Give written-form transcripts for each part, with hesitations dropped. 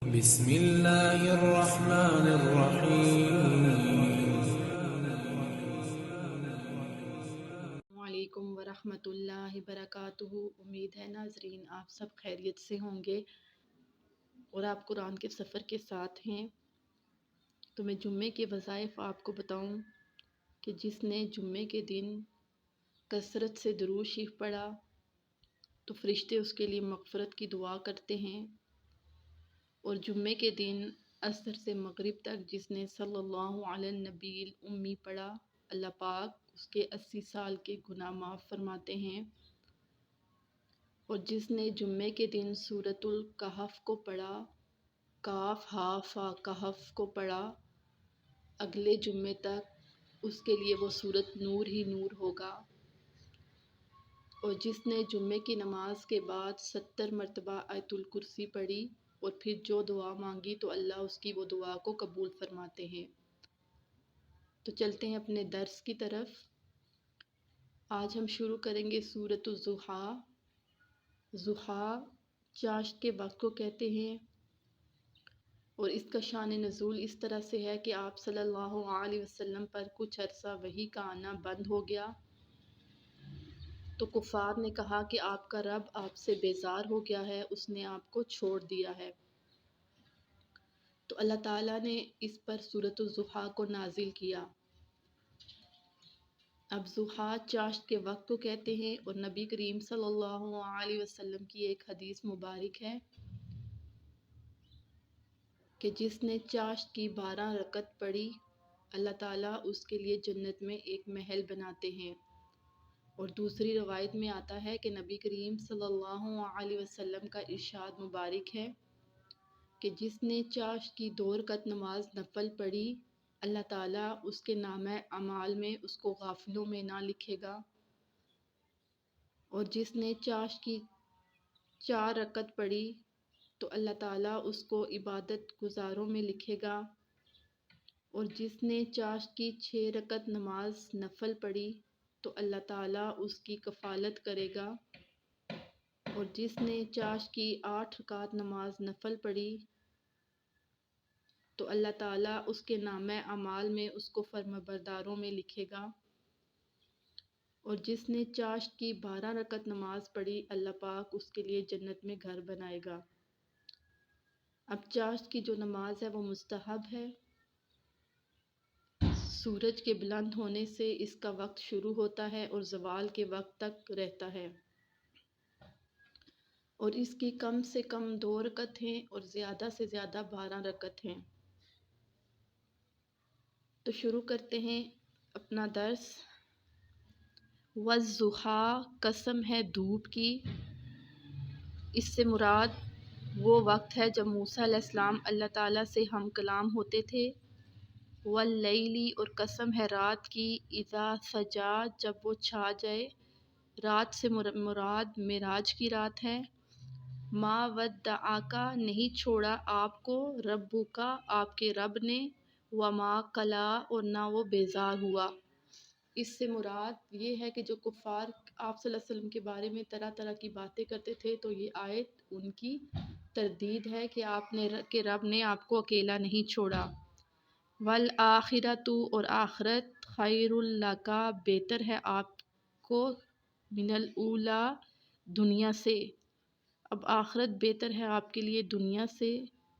بسم اللہ الرحمن الرحیم۔ السلام علیکم ورحمۃ اللہ وبرکاتہ۔ امید ہے ناظرین آپ سب خیریت سے ہوں گے اور آپ قرآن کے سفر کے ساتھ ہیں۔ تو میں جمعے کے وظائف آپ کو بتاؤں کہ جس نے جمعے کے دن کثرت سے درود شریف پڑھا تو فرشتے اس کے لیے مغفرت کی دعا کرتے ہیں، اور جمعے کے دن عصر سے مغرب تک جس نے صلی اللہ علیہ النبی الامی پڑھا، اللہ پاک اس کے 80 سال کے گناہ معاف فرماتے ہیں۔ اور جس نے جمعے کے دن سورۃ الکہف کو پڑھا، کاف ہا فا کہف کو پڑھا، اگلے جمعے تک اس کے لیے وہ سورۃ نور ہی نور ہوگا۔ اور جس نے جمعے کی نماز کے بعد 70 مرتبہ آیت الکرسی پڑھی اور پھر جو دعا مانگی تو اللہ اس کی وہ دعا کو قبول فرماتے ہیں۔ تو چلتے ہیں اپنے درس کی طرف۔ آج ہم شروع کریں گے سورۃ الضحیٰ۔ ضحیٰ چاشت کے وقت کو کہتے ہیں، اور اس کا شان نزول اس طرح سے ہے کہ آپ صلی اللہ علیہ وسلم پر کچھ عرصہ وحی کا آنا بند ہو گیا، تو کفار نے کہا کہ آپ کا رب آپ سے بیزار ہو گیا ہے، اس نے آپ کو چھوڑ دیا ہے۔ تو اللہ تعالیٰ نے اس پر سورۃ الضحیٰ کو نازل کیا۔ اب ضحیٰ چاشت کے وقت کو کہتے ہیں، اور نبی کریم صلی اللہ علیہ وسلم کی ایک حدیث مبارک ہے کہ جس نے چاشت کی 12 رکعت پڑھی، اللہ تعالیٰ اس کے لیے جنت میں ایک محل بناتے ہیں۔ اور دوسری روایت میں آتا ہے کہ نبی کریم صلی اللہ علیہ وسلم کا ارشاد مبارک ہے کہ جس نے چاشت کی 2 رکعت نماز نفل پڑھی، اللہ تعالیٰ اس کے نامہ اعمال میں اس کو غافلوں میں نہ لکھے گا۔ اور جس نے چاشت کی 4 رکعت پڑھی تو اللہ تعالیٰ اس کو عبادت گزاروں میں لکھے گا۔ اور جس نے چاشت کی 6 رکعت نماز نفل پڑھی تو اللہ تعالیٰ اس کی کفالت کرے گا۔ اور جس نے چاشت کی 8 رکعت نماز نفل پڑھی تو اللہ تعالیٰ اس کے نامہ اعمال میں اس کو فرمانبرداروں میں لکھے گا۔ اور جس نے چاشت کی 12 رکعت نماز پڑھی، اللہ پاک اس کے لیے جنت میں گھر بنائے گا۔ اب چاشت کی جو نماز ہے وہ مستحب ہے۔ سورج کے بلند ہونے سے اس کا وقت شروع ہوتا ہے اور زوال کے وقت تک رہتا ہے، اور اس کی کم سے کم 2 رکعت ہیں اور زیادہ سے زیادہ 12 رکعت ہیں۔ تو شروع کرتے ہیں اپنا درس۔ والضحیٰ قسم ہے دھوپ کی، اس سے مراد وہ وقت ہے جب موسیٰ علیہ السلام اللہ تعالیٰ سے ہم کلام ہوتے تھے۔ واللیل اور قسم ہے رات کی، اذا سجا جب وہ چھا جائے، رات سے مراد معراج کی رات ہے۔ ما ودعک نہیں چھوڑا آپ کو، ربک آپ کے رب نے، وما قلی اور نہ وہ بیزار ہوا۔ اس سے مراد یہ ہے کہ جو کفار آپ صلی اللہ علیہ وسلم کے بارے میں طرح طرح کی باتیں کرتے تھے، تو یہ آیت ان کی تردید ہے کہ کہ رب نے آپ کو اکیلا نہیں چھوڑا۔ والآخرۃ اور آخرت، خیر لک بہتر ہے آپ کو، من الاولی دنیا سے۔ اب آخرت بہتر ہے آپ کے لیے دنیا سے،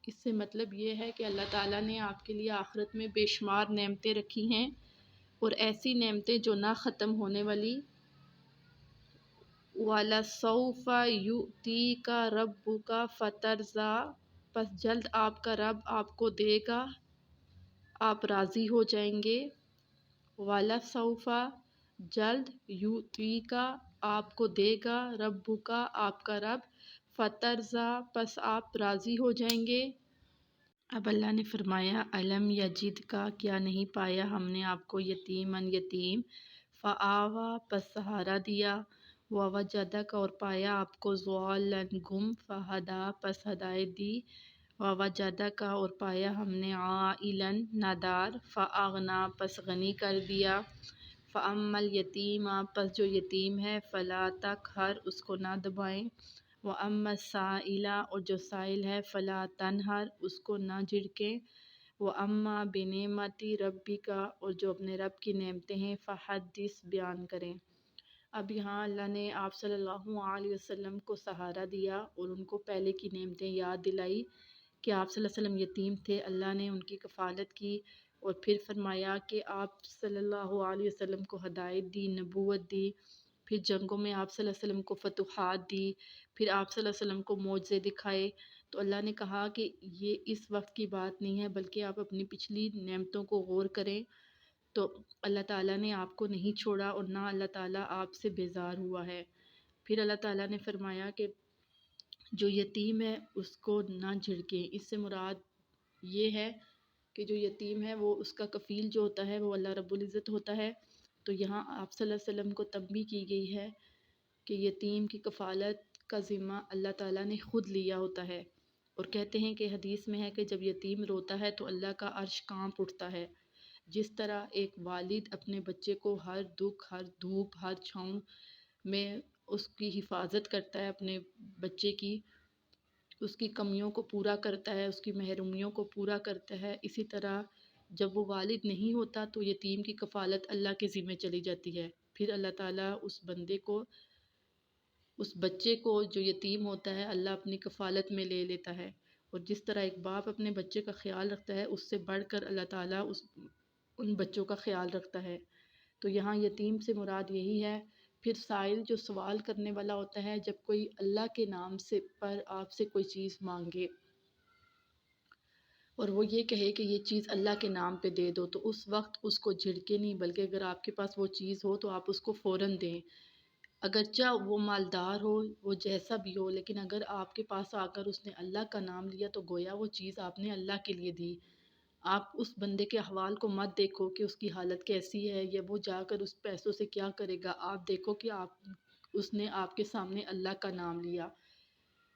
اس سے مطلب یہ ہے کہ اللہ تعالیٰ نے آپ کے لیے آخرت میں بے شمار نعمتیں رکھی ہیں، اور ایسی نعمتیں جو نہ ختم ہونے والی۔ وَلَسَوْفَ يُؤْتِيكَ رَبُّكَ فَتَرْضَىٰ پس جلد آپ کا رب آپ کو دے گا، آپ راضی ہو جائیں گے۔ وَلَسَوْفَ جلد، يُؤْتِيكَ آپ کو دے گا، ربک آپ کا رب، فَتَرْضَىٰ پس آپ راضی ہو جائیں گے۔ اب اللہ نے فرمایا الم یجد کا، کیا نہیں پایا ہم نے آپ کو یتیمن یتیم، فآویٰ پس سہارا دیا، ووجدک اور پایا آپ کو ضالن گم، فہدیٰ پس ہدایت دی، ووجدک اور پایا ہم نے عائلن نادار، فاغنیٰ پس غنی کر دیا۔ فاما الیتیم پس جو یتیم ہے، فلا تقہر اس کو نہ دبائیں، و اما السائلہ اور جو سائل ہے فلا تنہر اس کو نہ جھڑکیں، و اما بنعمتی ربی کا اور جو اپنے رب کی نعمتیں ہیں فحدث بیان کریں۔ اب یہاں اللہ نے آپ صلی اللہ علیہ وسلم کو سہارا دیا اور ان کو پہلے کی نعمتیں یاد دلائی کہ آپ صلی اللہ علیہ وسلم یتیم تھے، اللہ نے ان کی کفالت کی، اور پھر فرمایا کہ آپ صلی اللہ علیہ وسلم کو ہدایت دی، نبوت دی، پھر جنگوں میں آپ صلی اللہ علیہ وسلم کو فتوحات دی، پھر آپ صلی اللہ علیہ وسلم کو معجزے دکھائے۔ تو اللہ نے کہا کہ یہ اس وقت کی بات نہیں ہے، بلکہ آپ اپنی پچھلی نعمتوں کو غور کریں۔ تو اللہ تعالیٰ نے آپ کو نہیں چھوڑا اور نہ اللہ تعالیٰ آپ سے بیزار ہوا ہے۔ پھر اللہ تعالیٰ نے فرمایا کہ جو یتیم ہے اس کو نہ جھڑکیں۔ اس سے مراد یہ ہے کہ جو یتیم ہے وہ اس کا کفیل جو ہوتا ہے وہ اللہ رب العزت ہوتا ہے۔ تو یہاں آپ صلی اللہ علیہ وسلم کو تنبیہ کی گئی ہے کہ یتیم کی کفالت کا ذمہ اللہ تعالیٰ نے خود لیا ہوتا ہے، اور کہتے ہیں کہ حدیث میں ہے کہ جب یتیم روتا ہے تو اللہ کا عرش کانپ اٹھتا ہے۔ جس طرح ایک والد اپنے بچے کو ہر دکھ، ہر دھوپ، ہر چھاؤں میں اس کی حفاظت کرتا ہے، اپنے بچے کی اس کی کمیوں کو پورا کرتا ہے، اس کی محرومیوں کو پورا کرتا ہے، اسی طرح جب وہ والد نہیں ہوتا تو یتیم کی کفالت اللہ کے ذمہ چلی جاتی ہے۔ پھر اللہ تعالیٰ اس بندے کو، اس بچے کو جو یتیم ہوتا ہے اللہ اپنی کفالت میں لے لیتا ہے، اور جس طرح ایک باپ اپنے بچے کا خیال رکھتا ہے اس سے بڑھ کر اللہ تعالیٰ ان بچوں کا خیال رکھتا ہے۔ تو یہاں یتیم سے مراد یہی ہے۔ پھر سائل جو سوال کرنے والا ہوتا ہے، جب کوئی اللہ کے نام سے پر آپ سے کوئی چیز مانگے اور وہ یہ کہے کہ یہ چیز اللہ کے نام پہ دے دو، تو اس وقت اس کو جھڑکے نہیں، بلکہ اگر آپ کے پاس وہ چیز ہو تو آپ اس کو فوراً دیں۔ اگرچہ وہ مالدار ہو، وہ جیسا بھی ہو، لیکن اگر آپ کے پاس آ کر اس نے اللہ کا نام لیا تو گویا وہ چیز آپ نے اللہ کے لیے دی۔ آپ اس بندے کے احوال کو مت دیکھو کہ اس کی حالت کیسی ہے یا وہ جا کر اس پیسوں سے کیا کرے گا، آپ دیکھو کہ اس نے آپ کے سامنے اللہ کا نام لیا۔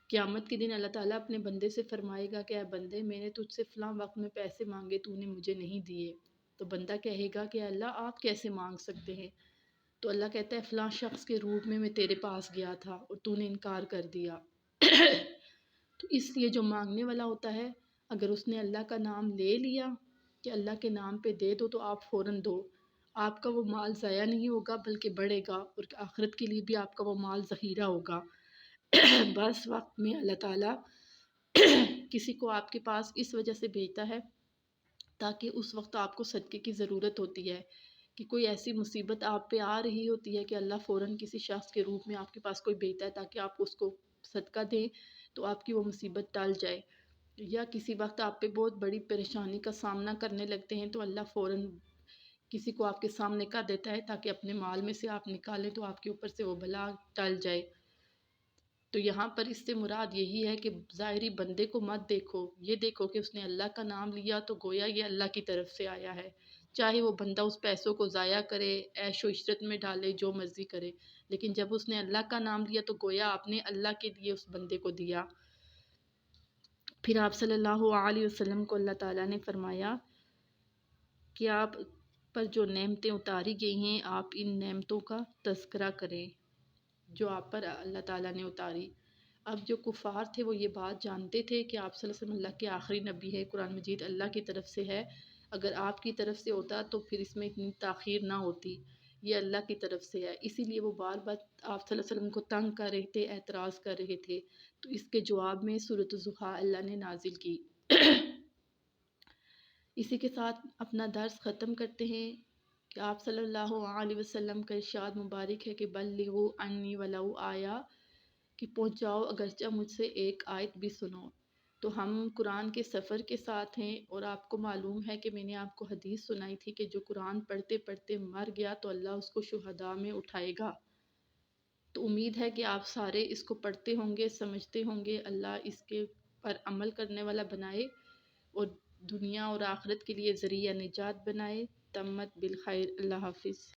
قیامت کے دن اللہ تعالیٰ اپنے بندے سے فرمائے گا کہ اے بندے، میں نے تجھ سے فلاں وقت میں پیسے مانگے، تو نے مجھے نہیں دیے۔ تو بندہ کہے گا کہ اللہ آپ کیسے مانگ سکتے ہیں؟ تو اللہ کہتا ہے فلاں شخص کے روپ میں تیرے پاس گیا تھا اور تو نے انکار کر دیا۔ تو اس لیے جو مانگنے والا ہوتا ہے، اگر اس نے اللہ کا نام لے لیا کہ اللہ کے نام پہ دے دو، تو آپ فوراً دو۔ آپ کا وہ مال ضائع نہیں ہوگا بلکہ بڑھے گا، اور آخرت کے لیے بھی آپ کا وہ مال ذخیرہ ہوگا۔ بس وقت میں اللہ تعالیٰ کسی کو آپ کے پاس اس وجہ سے بھیجتا ہے تاکہ اس وقت آپ کو صدقے کی ضرورت ہوتی ہے، کہ کوئی ایسی مصیبت آپ پہ آ رہی ہوتی ہے کہ اللہ فوراً کسی شخص کے روپ میں آپ کے پاس کوئی بھیجتا ہے تاکہ آپ اس کو صدقہ دیں تو آپ کی وہ مصیبت ٹل جائے، یا کسی وقت آپ پہ بہت بڑی پریشانی کا سامنا کرنے لگتے ہیں تو اللہ فوراً کسی کو آپ کے سامنے کر دیتا ہے تاکہ اپنے مال میں سے آپ نکالیں تو آپ کے اوپر سے وہ بلا ٹل جائے۔ تو یہاں پر اس سے مراد یہی ہے کہ ظاہری بندے کو مت دیکھو، یہ دیکھو کہ اس نے اللہ کا نام لیا تو گویا یہ اللہ کی طرف سے آیا ہے، چاہے وہ بندہ اس پیسوں کو ضائع کرے، عیش و عشرت میں ڈالے، جو مرضی کرے، لیکن جب اس نے اللہ کا نام لیا تو گویا آپ نے اللہ کے لیے اس بندے کو دیا۔ پھر آپ صلی اللہ علیہ وسلم کو اللہ تعالیٰ نے فرمایا کہ آپ پر جو نعمتیں اتاری گئی ہیں آپ ان نعمتوں کا تذکرہ کریں جو آپ پر اللہ تعالیٰ نے اتاری۔ اب جو کفار تھے وہ یہ بات جانتے تھے کہ آپ صلی اللہ علیہ وسلم اللہ کے آخری نبی ہے، قرآن مجید اللہ کی طرف سے ہے، اگر آپ کی طرف سے ہوتا تو پھر اس میں اتنی تاخیر نہ ہوتی، یہ اللہ کی طرف سے ہے، اسی لیے وہ بار بار آپ صلی اللہ علیہ وسلم کو تنگ کر رہے تھے، اعتراض کر رہے تھے۔ تو اس کے جواب میں سورۃ الضحیٰ اللہ نے نازل کی۔ اسی کے ساتھ اپنا درس ختم کرتے ہیں کہ آپ صلی اللہ علیہ وسلم کا ارشاد مبارک ہے کہ بلغوا عنی ولو آیا، کہ پہنچاؤ اگرچہ مجھ سے ایک آیت بھی سنو۔ تو ہم قرآن کے سفر کے ساتھ ہیں، اور آپ کو معلوم ہے کہ میں نے آپ کو حدیث سنائی تھی کہ جو قرآن پڑھتے پڑھتے مر گیا تو اللہ اس کو شہداء میں اٹھائے گا۔ تو امید ہے کہ آپ سارے اس کو پڑھتے ہوں گے، سمجھتے ہوں گے، اللہ اس کے پر عمل کرنے والا بنائے اور دنیا اور آخرت کے لیے ذریعہ نجات بنائے۔ تمت بالخیر، اللہ حافظ۔